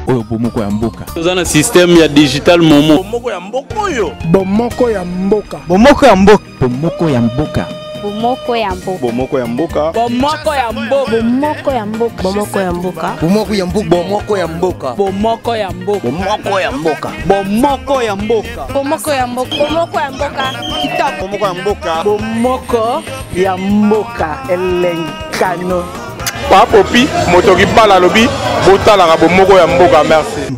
Oyo bomoko ya mboka. Tozana système ya digital momo. Bomoko ya mboka oyo. Bomoko ya mboka. Bomoko ya mboka. Bomoko ya mboka. Bomoko ya mboka. Bomoko ya mboka. Bomoko ya mboka. Bomoko ya mboka. Bomoko ya mboka. Bomoko ya mboka. Bomoko ya mboka. Bomoko ya mboka. Bomoko ya mboka. Bomoko ya mboka. Bomoko ya mboka. Bomoko ya mboka. Kitap. Bomoko ya mboka. Bomoko ya mboka. Elenkano. Papopi motoki bala lobi botalaka bomoko ya mboka. Merci.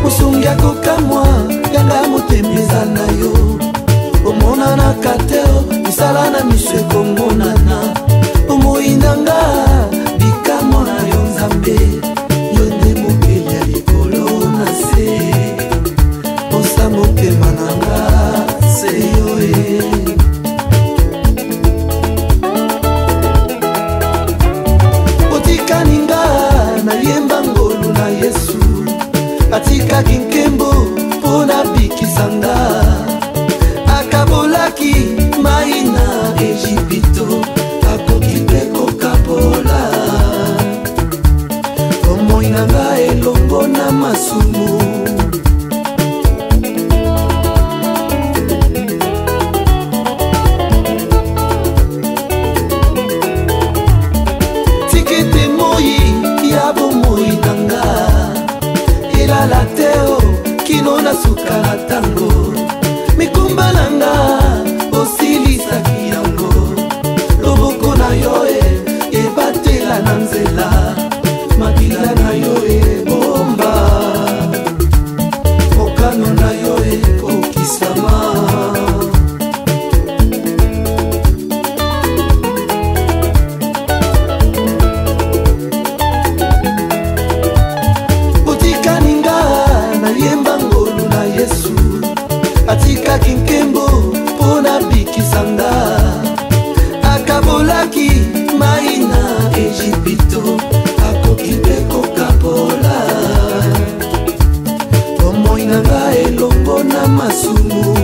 Musungia kokamwa yanga motembeza na yo omona na kateo misala na miso ekongonana omoyinanga bikamwa na yo nzambe yo nde mokeli ya likolo na se osa motema nanga se yo e otikaninga nayemba ngolu na Yesu atikaki nkembo mpo na bikisanga akabolaki mai na Ejipito akoki mpe kokabola omoi na ngai elongo na masumu tikete moi ya bomoi na nga elala teo kino na suka na tango mikumba nanga osilisaki yango loboko na yo ebatela na nzela makila na yo ebomba mokano na yo ekokisama otikaninga nayemba ngolu na Yesu atikaki nkembo mpo na bikisanga akabolaki mai na Ejipito akoki mpe kokabola omoi na ngai elongo na masumu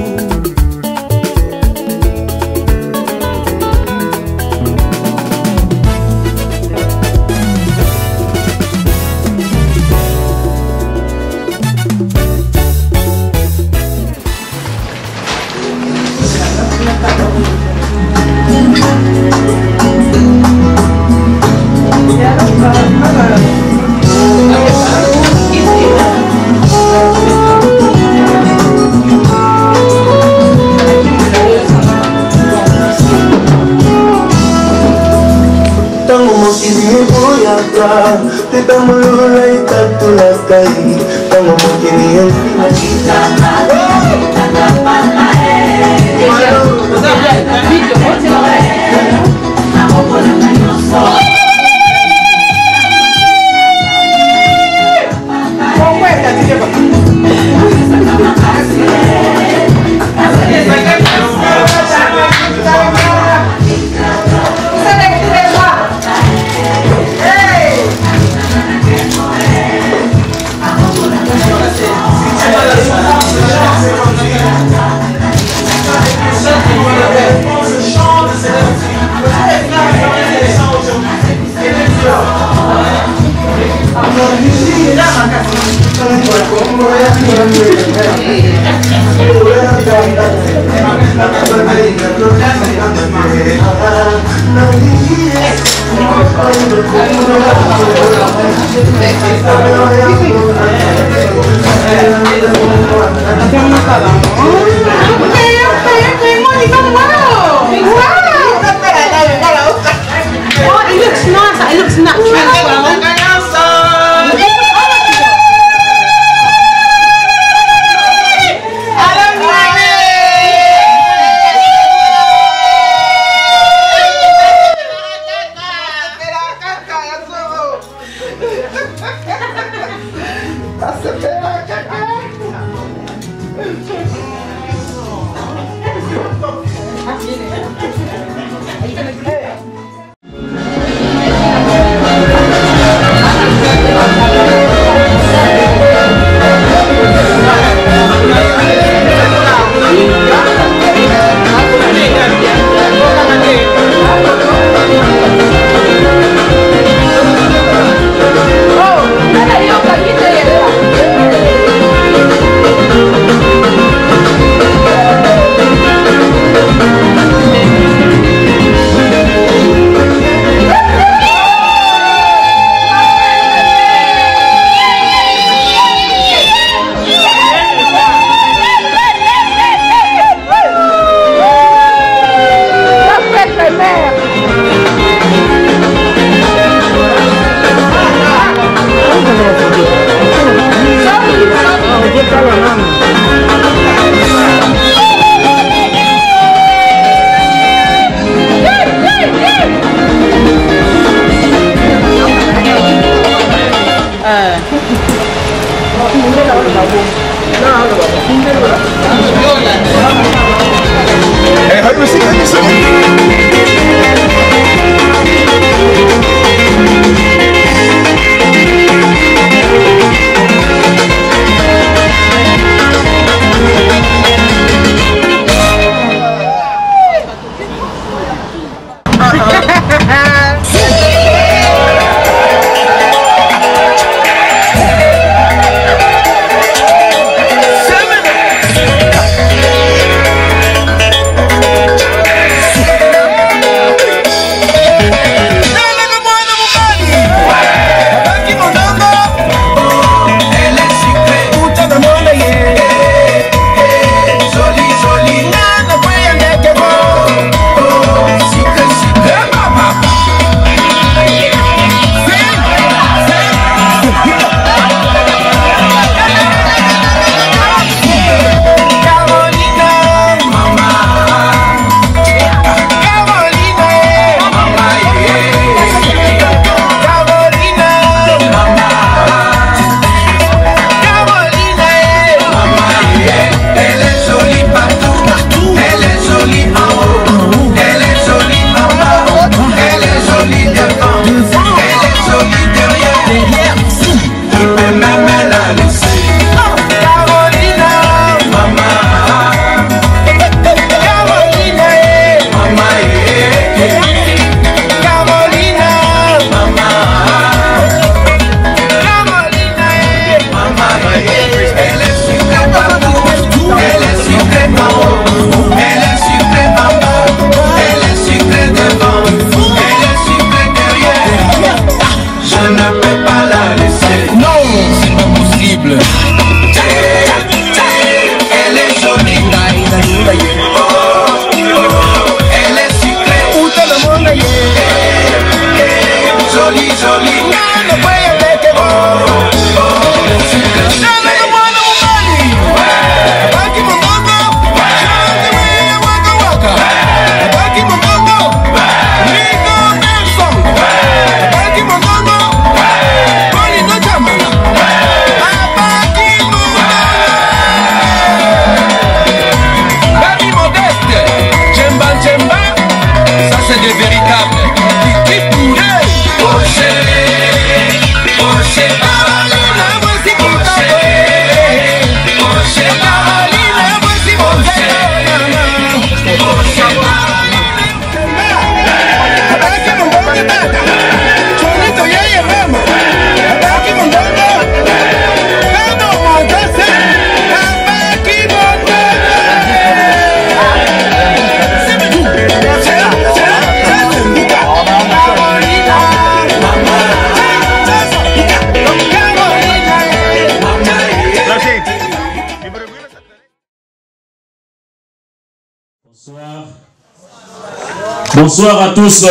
Bonsoir à tous.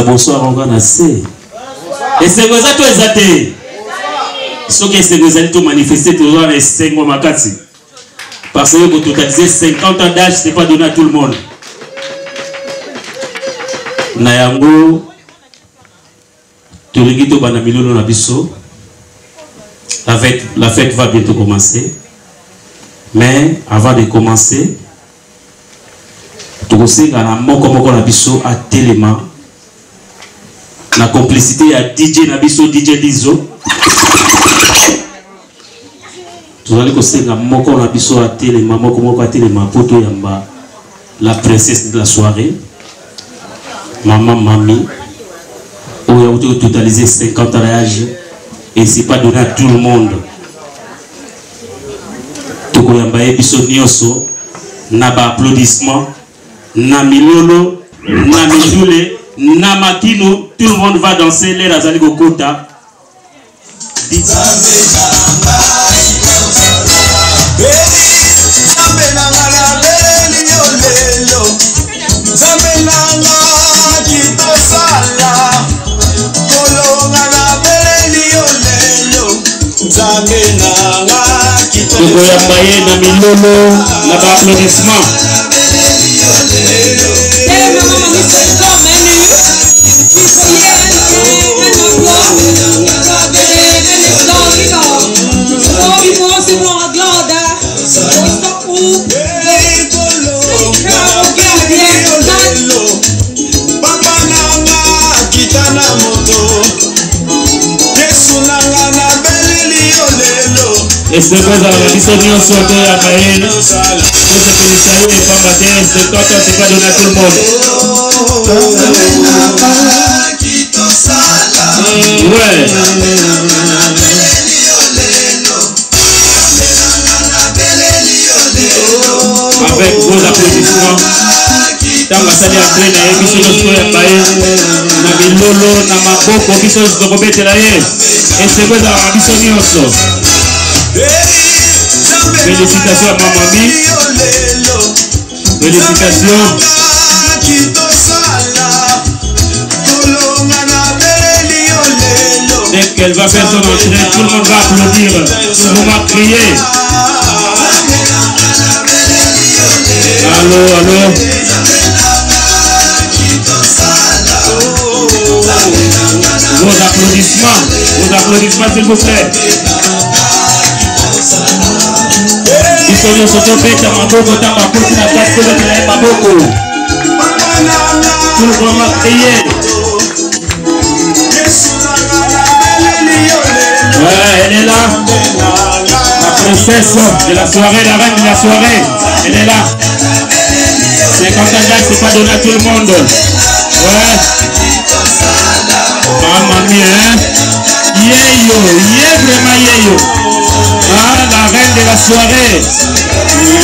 Bonsoir encore assez. Et c'est quoi ça toi exacté? Ce que c'est que vous manifester toujours les 5 mois makati. Parce que pour totaliser 50 ans d'âge, c'est pas donné à tout le monde. Nayango Toligito Banamilolo Nabiso. La fête va bientôt commencer. Mais avant de commencer, tout ce na moko na biso à Téléma na complicité à DJ Nabiso DJ Lizo tout allez que na moko na biso à Téléma moko à Téléma poto yamba la princesse de la soirée maman Mami où il a totalisé 50 ans d'âge et c'est pas donné à tout le monde tout yamba biso nyoso na ba applaudissement na milolo, na mijule, na makino, tout le monde va danser les Razali Gokota. Tokoyambaye na milolo, na ba applaudissement. ezala na biso nyonso toyaka ye tosepelisa ye epamba te 50 ans c'est pas donné à tout le monde. Ouais. Avec vos applaudissements ntango asali entré na ye biso nyonso toyamba ye na bilolo na maboko biso nyonso tokobetela ye esengo ezala na biso nyonso. Félicitations à Mamami. Félicitations. Dès qu'elle va faire son entrée, tout le monde va applaudir. Tout le monde va crier. Allô, allô. Vos applaudissements s'il vous plaît. Biso nyonso tobeta maboko ntango akoti na kati tobetela ye maboko. Tout le monde va crier. Ouais, elle est là. La princesse de la soirée, la reine de la soirée. Elle est là. 50 ans, c'est pas donné à tout le monde. Ouais. Maman mia, hein. Yeyo, vraiment yeyo. Ah, la reine de la soirée.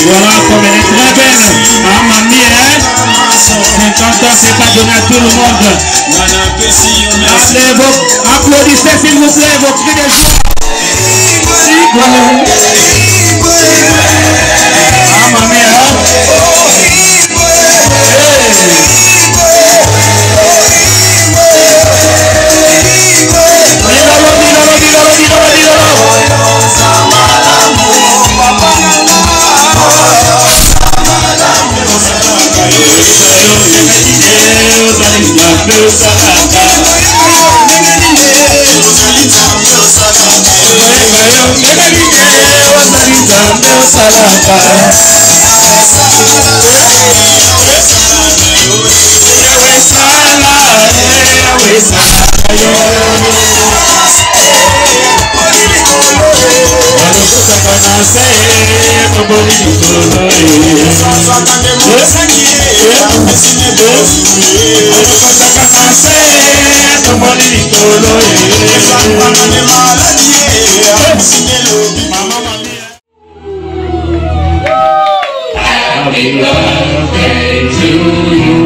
Voilà comme elle est très belle. Maman mia, hein. 50 ans, c'est pas donné à tout le monde. Allez, applaudissez s'il vous plaît, vos cris de joie. Maman mia, hein. Happy birthday to you.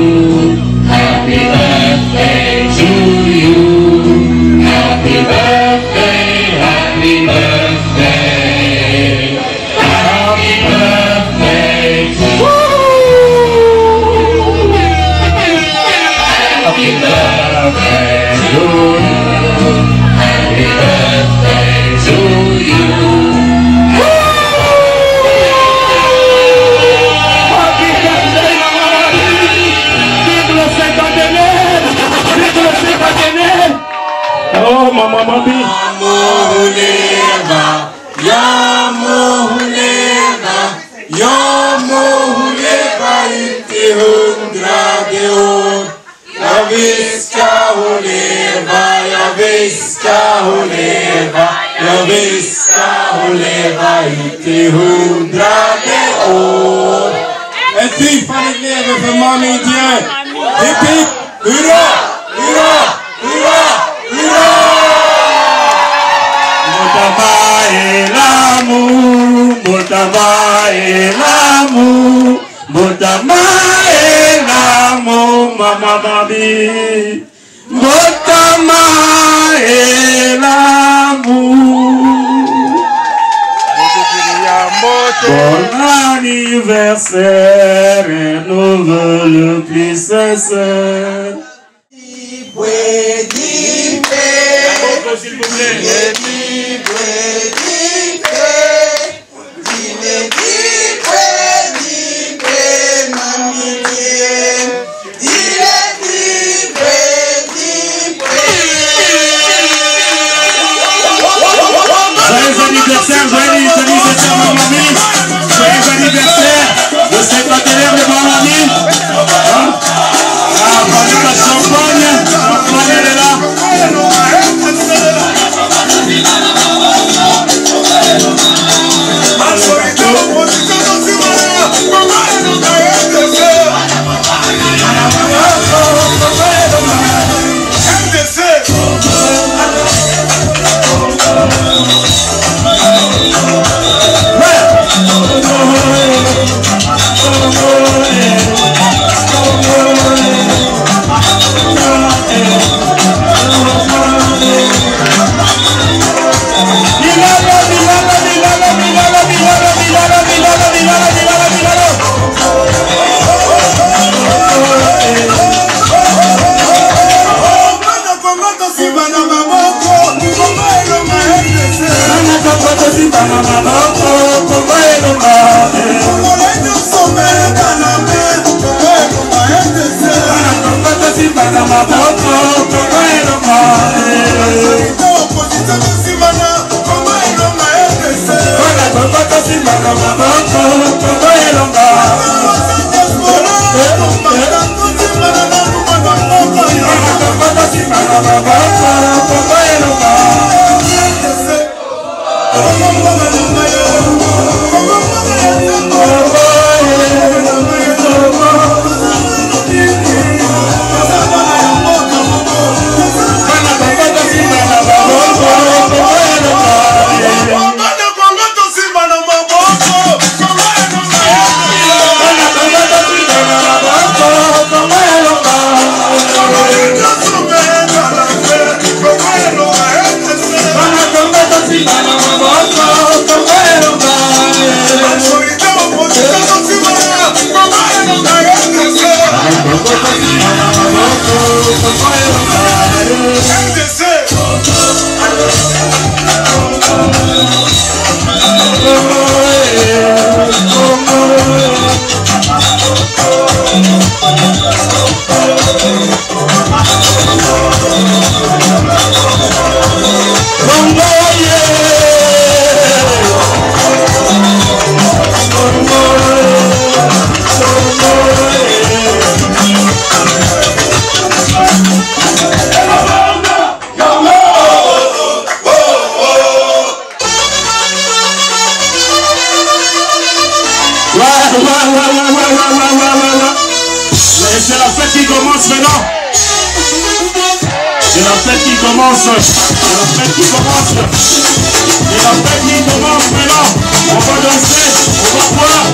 Happy birthday to you. Happy birthday, happy birthday. Happy birthday to you. Happy birthday to you. Happy birthday to you. Oh, Mama Mami. Yamohuleva, Yamohuleva, Yamohuleva, Itihundra Geor. Yaviska Huleva, Yaviska Huleva, Yaviska Huleva, Itihundra Geor. Et puis, il fallait lève pour Mamie Dieu. Et puis, hurrah, hurrah, hurrah. Motaba et l'amour, Motaba et l'amour, Motaba et l'amour, Mama Babi. Motaba et l'amour. Bon anniversaire et nos voeux le plus sincère. S'il vous plaît. Joyeux anniversaire, Mamami. Joyeux anniversaire, le cinquantenaire de Mamami. Ah, prenez la champagne. Champagne, elle est là. simaka maboko kongo elonga wana kongo tosimaka maboko kongo elonga C'est la fête qui commence maintenant. C'est la fête qui commence. C'est la fête qui commence. C'est la fête qui commence maintenant. On va danser, on va boire.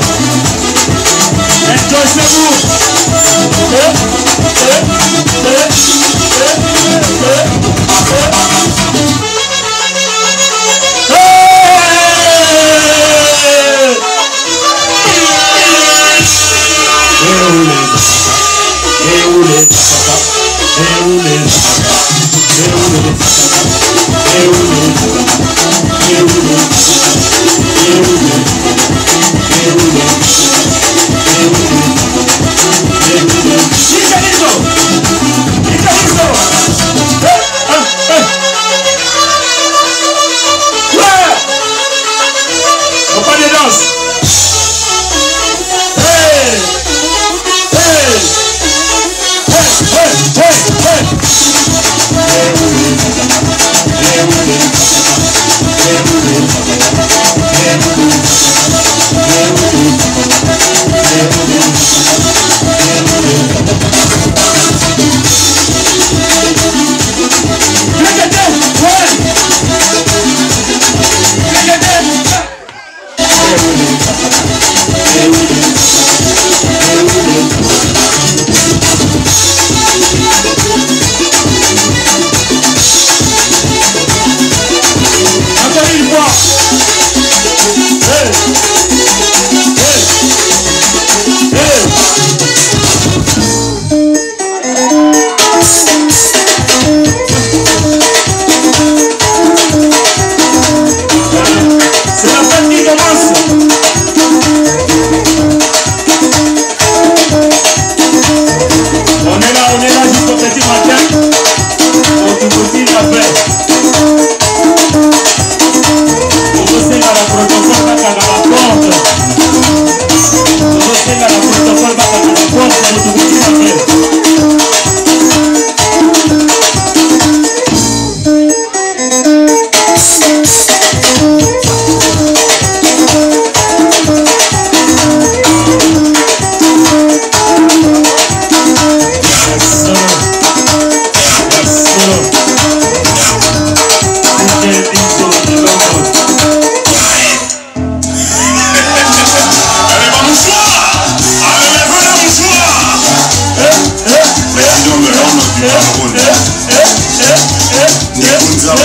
Enjoy-vous.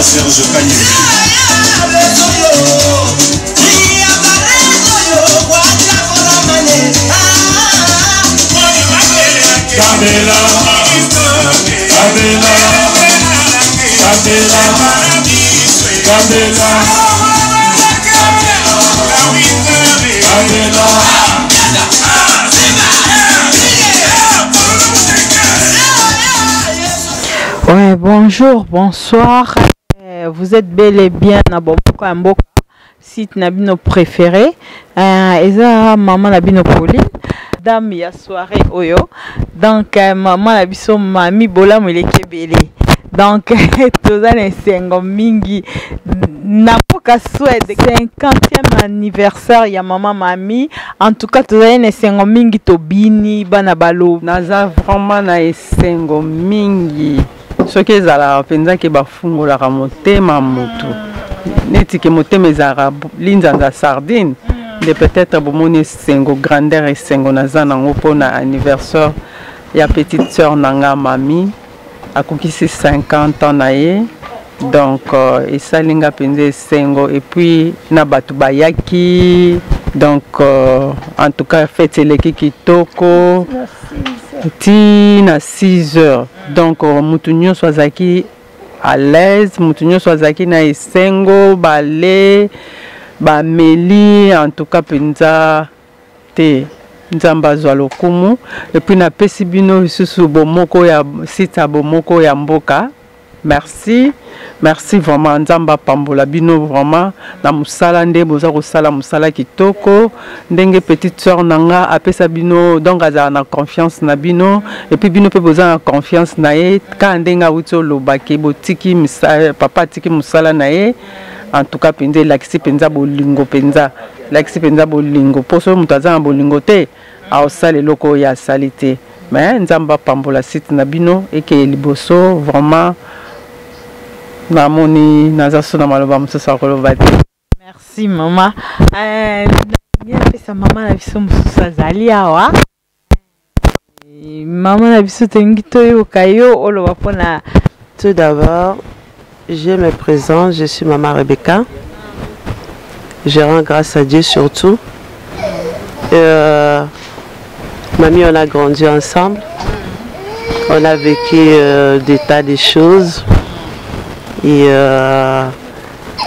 Serge Kanyembe. Ouais, bonjour, bonsoir. Vous êtes bel et bien à Bomoko ya Mboka, site nabino préféré. Eza maman nabino Pauline, dame ya soirée oyo. Donc maman nabiso mami bola moleke belé. Donc toza na sengo mingi na poka souhaite 50e anniversaire ya maman mami. En tout cas toza na sengo mingi tobini bana balo. Naza vraiment na sengo mingi. Ce qui est à la penza ke bafungola ka motema moto. Neti ke motema ezara linzanza sardine. De peut-être bomoni sengo grandeur et sengo naza nango pona anniversaire ya petite sœur nanga mami. Akokisi 50 ans na ye. Donc esalinga penza sengo et puis na batu bayaki. Donc en tout cas fête eleki kitoko. Na 6 heures. Donc mutunyo swazaki à l'aise, mutunyo swazaki na esengo balé ba meli en tout cas penza te nzamba zwa lokumu et puis na pesi bino susu bomoko ya sita bomoko ya Mboka. Merci, merci vraiment nzamba pambola bino vraiment na musala nde boza ko sala musala kitoko ndenge petite sœur nanga apesa bino donc aza na confiance na bino et puis bino pe boza na confiance na ye ka ndenga uto lobaki botiki misala papa tiki musala na ye en tout cas penza lakisi penza bolingo penza lakisi penza bolingo poso mutaza na bolingo te a osale loko ya salite mais nzamba pambola site na bino et que liboso vraiment Namoni nazasona maloba musosa koloba. Merci maman. Sa maman na biso musosa zali awa. Maman na biso tengi toyo kayo oloba pona. Tout d'abord, je me présente, je suis maman Rebecca. Je rends grâce à Dieu surtout. Mamie, on a grandi ensemble. On a vécu des tas de choses. Et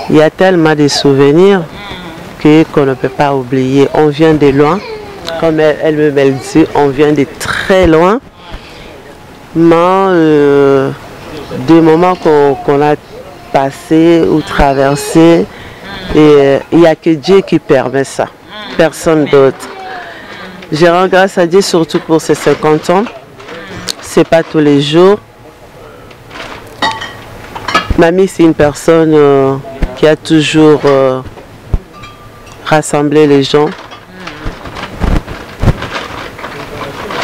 il y a tellement de souvenirs qu'on ne peut pas oublier. On vient de loin, comme elle me dit, on vient de très loin. Mais des moments qu'on a passés ou traversés, il n'y a que Dieu qui permet ça, personne d'autre. Je rends grâce à Dieu surtout pour ces 50 ans. Ce n'est pas tous les jours. Mamie, c'est une personne qui a toujours rassemblé les gens.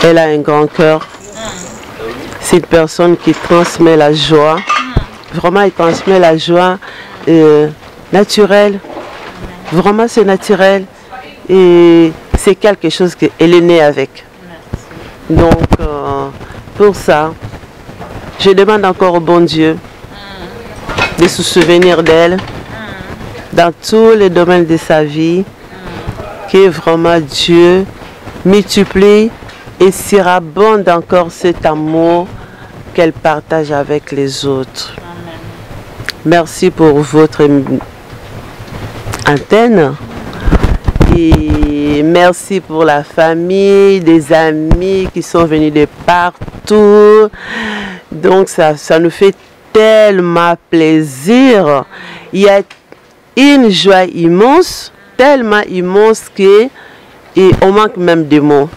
Elle a un grand cœur. C'est une personne qui transmet la joie. Vraiment, elle transmet la joie naturelle. Vraiment, c'est naturel. Et c'est quelque chose qu'elle est née avec. Donc, pour ça, je demande encore au bon Dieu de se souvenir d'elle dans tous les domaines de sa vie, que vraiment Dieu multiplie et surabonde encore cet amour qu'elle partage avec les autres. Merci pour votre antenne et merci pour la famille, des amis qui sont venus de partout. Donc ça nous fait tellement plaisir. Il y a une joie immense, tellement immense qu'on manque même de mots.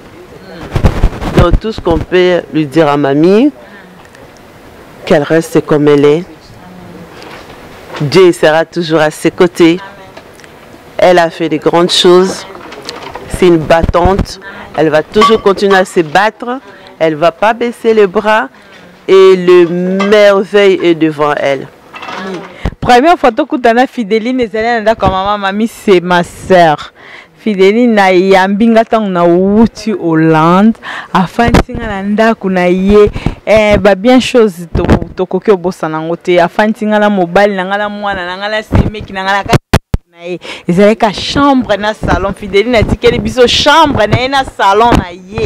Donc tout ce qu'on peut lui dire à mamie, qu'elle reste comme elle est. Dieu sera toujours à ses côtés. Elle a fait de grandes choses. C'est une battante. Elle va toujours continuer à se battre. Elle ne va pas baisser les bras. Et le merveille est devant elle. Première photo que tu as Fidéline, comme maman, mamie, c'est ma sœur. Fidéline na yambinga tang na wuti Hollande. Afin tinga nda kuna ye ba bien chose to kokyo bossa nangote. Afin tinga la mobile nangala mwana nangala semeki nangala ka na ye. Ezale ka chambre na salon. Fidéline a tikeli biso chambre na salon na ye.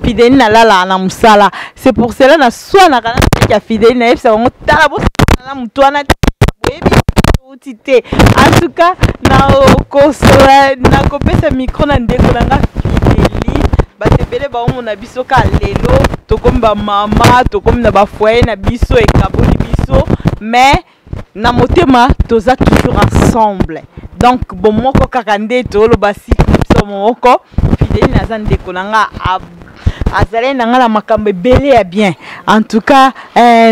Fidéline na lala na musala. C'est pour cela na soit na kana ya Fidéline na yebisa ngo tala bossa na mutwana en tout cas na kopesa micro na ndeko nanga Fidéline batebele baomona biso ka lelo tokomi bamama tokomi na bafoyer na biso ekaboli biso mais na motema toza toujours ensemble donc bomoko kaka nde toloba sik biso moko Fidéline aza ndeko na nga azali na nga na makambo ebele ya bien en tout cas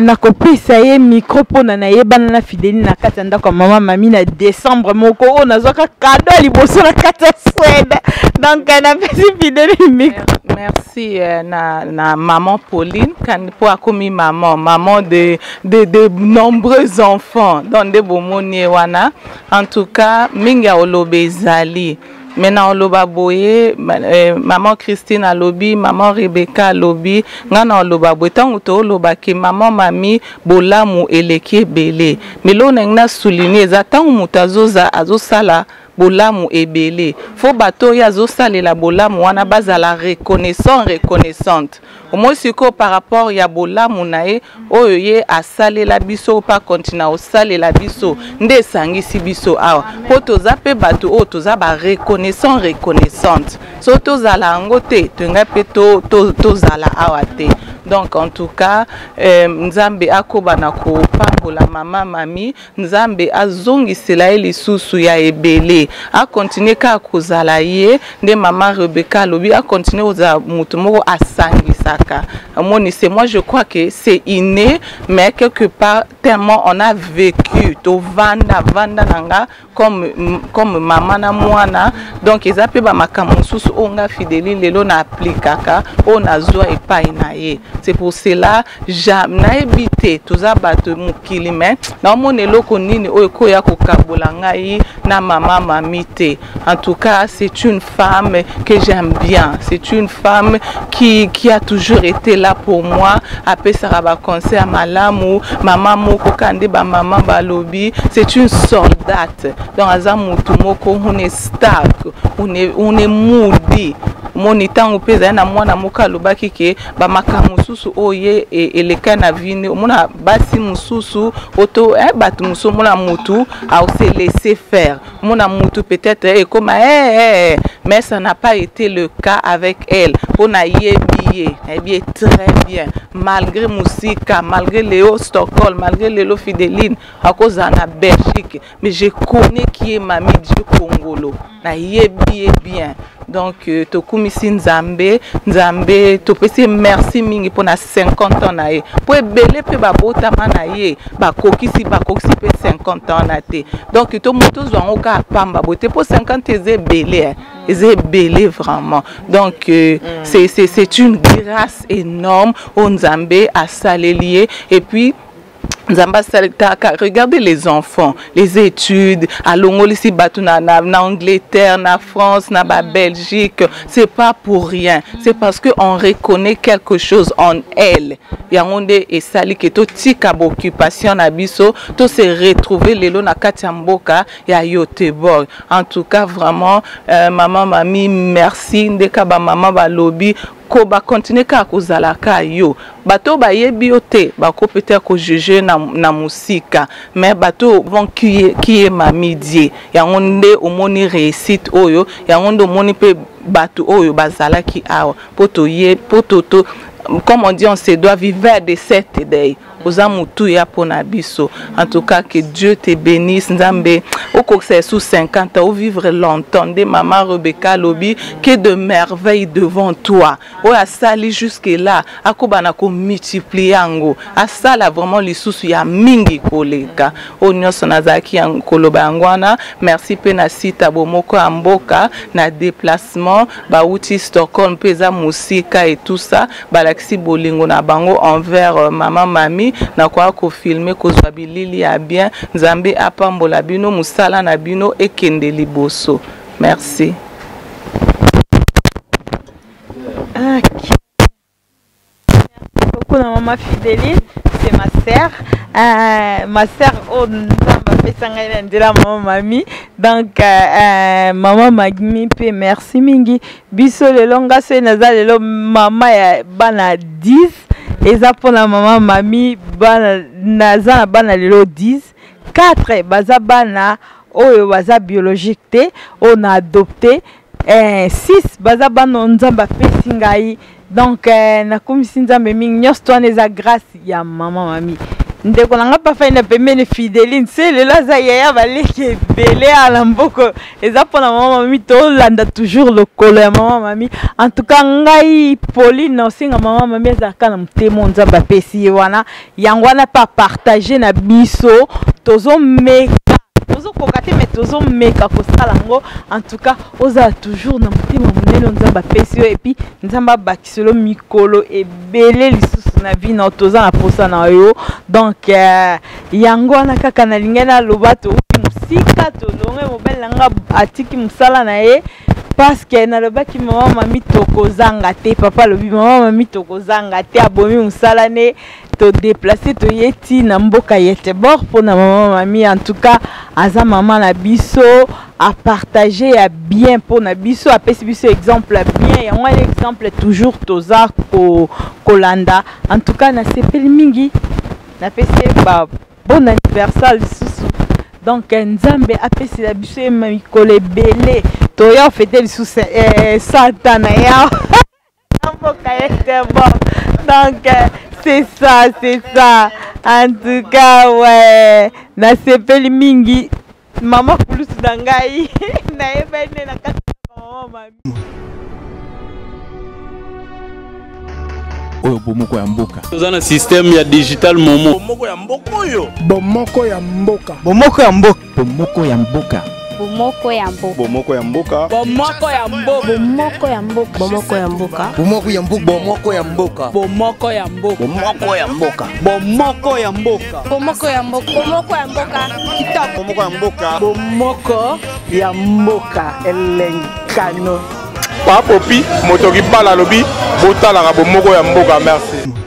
nakopesa ye micro mpona nayebana na Fidéline na kati ya ndako ya mama mami na décembre moko oyo nazwaka kado ya liboso na kati ya Swede donc napesi Fidéline micro. Merci na maman Pauline pour akomi maman de nombreux enfants dans des bomoni wana en tout cas minga olobe ezali. Maintenant oloba boye maman Christine alobi maman Rebecca alobi ngana oloba boye tango to oloba ke maman mami bolamu eleki ebele melo na souligner za tango mutazoza azosala bolamu ebele fo bato ya azosalela bolamu wana bazala reconnaissante au moins siko par rapport ya bolamu nae oyo ye asalela biso pa continue osalela biso nde sangisi biso awa po toza pe bato o toza ba reconnaissante so tozala ngo te tenga pe tozala awa te. Donc en tout cas nzambe akoba na ko pambola mama mami nzambe azongisela lisusu ya ebele a continuer ka kozala ye nde mama Rebecca lobi a continuer oza mutu moko asangisaka moni c'est moi je crois que c'est inné mais quelque part tellement on a vécu to vanda nanga comme maman na mwana donc ezape ba makambo susu onga Fidéline lelo na aplikaka on azwa epai na ye. C'est pour cela jamais habité tous abattu mukili mais na mone loko nini oyeko ya kokabola ngai na mama mamite. En tout cas c'est une femme que j'aime bien, c'est une femme qui a toujours été là pour moi après ça ba conseil à malamu maman moko kande ba maman balobi c'est une soldate dans azamutu moko on est stark on est moody moni tango peza na mwana moka lobaki ke ba makamususu oye eleka na vine mona basi mususu auto batu musu mona mutu a se laisser faire mona mutu peut-être comme mais ça n'a pas été le cas avec elle on a yebié très bien malgré musica malgré Léo Stockholm malgré Léo Fidéline à cause na Belgique mais je connais qui est mamie du Congolo na yebié bien. Donc tokumisi nzambe topesi merci mingi pona 50 ans na ye po ebele pe babota mana ye bakokisi pe 50 ans na te donc to moto zwango ka pamba bote po 50 ezebele vraiment donc c'est une grâce énorme au nzambe à salelier et puis regardez les enfants, les études, à Longolisi, na Angleterre, na France, na Belgique, c'est pas pour rien. C'est parce qu'on reconnaît quelque chose en elle. Yangonde et sali que to tika occupation na biso, to se retrouver lelo na Katiamboka ya Yotebor. En tout cas vraiment maman mami merci ndeka ba maman ba lobby ko ba continuer ka kozalaka yo bato ba yebi ote ba ko peut-être ko juger na musika mais bato vont qui est mamidie ya ngonde omoni réussite oyo ya ngonde omoni pe bato oyo bazalaki awa poto comme on dit on se doit vivre de cette day ozamutu ya pona biso. En tout cas que Dieu te bénisse nzambe okokse sous 50 ans ou vivre longtemps de maman Rebecca lobi que de merveilles devant toi o asali jusque là akobana ko multiplier ngo asala vraiment lisusu ya mingi koleka o nyoso nazaki ya koloba ngwana. Merci pe na sita bomoko ya mboka na déplacement ba uti Stockholm peza musika et tout ça balaksi bolingo na bango envers maman mami na kwa ko filmer ko zwabilili ya bien nzambe apambola bino musala na bino ekende liboso. Merci. Merci beaucoup na maman Fidéline, c'est ma sœur. Ma sœur oh nzamba pesa ngai ndela maman mami donc maman magmi pe merci mingi biso le longa se naza lelo mama ya bana 10 eza pona maman mami bana naza na bana lelo 10 4 baza bana oyo baza biologique te on a adopté 6 baza bana nzambe apesi ngai donc nakomisi nzambe mingi nyonso to wana eza grâce ya mama mami ndeko na nga pafai na pembeni Fideline se lelo aza yaya baleki ebele ala mboko eza mpona mama mami tolanda toujours lokolo ya mama mami en tout cas ngai Pauline na osenga mama mami ezalaka na motema nzambe apesi ye wana yango wana mpe apartage na biso tozomeka tozokoka te me tozomeka kosala yango en tout cas ozala toujours na motema monene nzambe apesi yo epuis nzambe abakiselo mikolo ebele lisusu na vie na toza na posa na yo donc yango wana kaka nalingi naloba touti mosika tolonge mobali na nga atiki mosala na ye parce que nalobaki mama mami tokozanga te papa alobi mama mami tokozanga te abomi mosala ne todeplace toyeti na mboka yete bor mpona mama mami en tout cas aza mama na biso apartage ya bien mpona biso apesi biso exemple ya bien yango wana exemple toujours toza kolanda en tout cas nasepeli mingi napesi bon anniversaire lisusu donc nzambe apesela biso ye mikolo ebele toya ofete lisusu satana ya mboka yete bor donc c'est ça. En tout cas, ouais. Na sepeli mingi. Maman kulusu dangai. Na ebene na kata mama mami. Oyo bomoko ya mboka. Toza na système ya digital momo. Bomoko ya mboka oyo. Bomoko ya mboka. Bomoko ya mboka. Bomoko ya mboka. Bomoko ya mboka. Bomoko ya mboka. Bomoko ya mboka. Bomoko ya mboka. Bomoko ya mboka. Bomoko ya mboka. Bomoko ya mboka. Bomoko ya mboka. Bomoko ya mboka. Bomoko ya mboka. Bomoko ya mboka. Bomoko ya mboka. Kitoko. Bomoko ya mboka. Bomoko ya mboka elenkano. Papopi motoki bala lobi botalaka bomoko ya mboka merci.